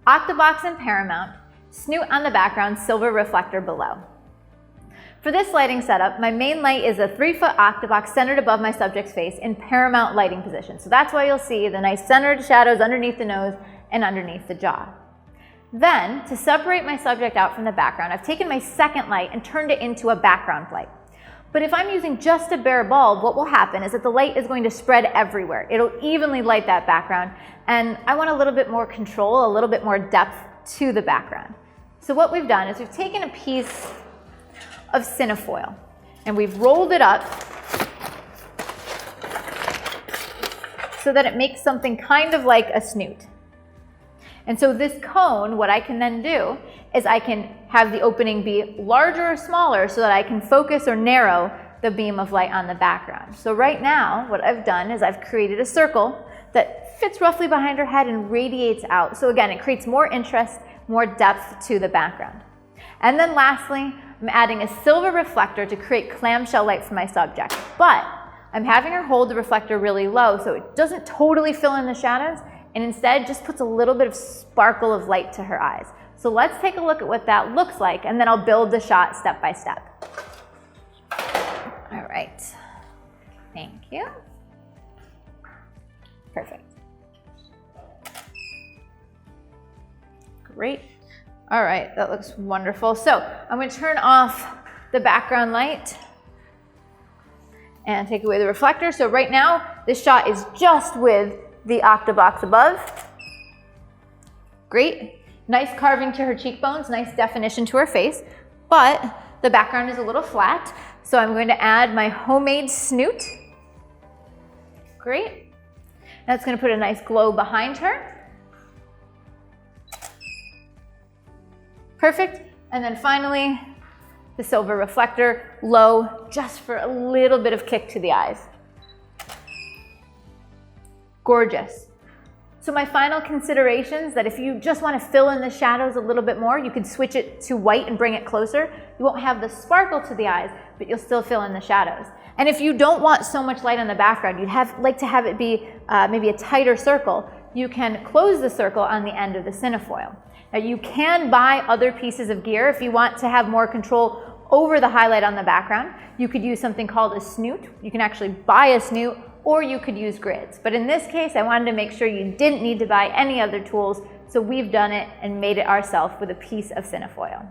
Octabox and Paramount, Snoot on the background, silver reflector below. For this lighting setup, my main light is a 3-foot Octabox centered above my subject's face in Paramount lighting position. So that's why you'll see the nice centered shadows underneath the nose and underneath the jaw. Then, to separate my subject out from the background, I've taken my second light and turned it into a background light. But if I'm using just a bare bulb, what will happen is that the light is going to spread everywhere. It'll evenly light that background, and I want a little bit more control, a little bit more depth to the background. So what we've done is we've taken a piece of cinefoil and we've rolled it up so that it makes something kind of like a snoot. And so this cone, what I can then do is I can have the opening be larger or smaller so that I can focus or narrow the beam of light on the background. So right now, what I've done is I've created a circle that fits roughly behind her head and radiates out. So again, it creates more interest, more depth to the background. And then lastly, I'm adding a silver reflector to create clamshell light for my subject. But I'm having her hold the reflector really low so it doesn't totally fill in the shadows, and instead just puts a little bit of sparkle of light to her eyes. So let's take a look at what that looks like, and then I'll build the shot step by step. All right, thank you. Perfect. Great. All right, that looks wonderful. So I'm going to turn off the background light and take away the reflector. So right now, this shot is just with the Octabox above. Great. Nice carving to her cheekbones, nice definition to her face, but the background is a little flat. So I'm going to add my homemade snoot. Great. That's going to put a nice glow behind her. Perfect. And then finally, the silver reflector low, just for a little bit of kick to the eyes. Gorgeous. So my final considerations that if you just want to fill in the shadows a little bit more, you could switch it to white and bring it closer. You won't have the sparkle to the eyes, but you'll still fill in the shadows. And if you don't want so much light on the background, you'd like to have it be maybe a tighter circle, you can close the circle on the end of the cinefoil. Now you can buy other pieces of gear if you want to have more control over the highlight on the background. You could use something called a snoot. You can actually buy a snoot, or you could use grids. But in this case, I wanted to make sure you didn't need to buy any other tools, so we've done it and made it ourselves with a piece of cinefoil.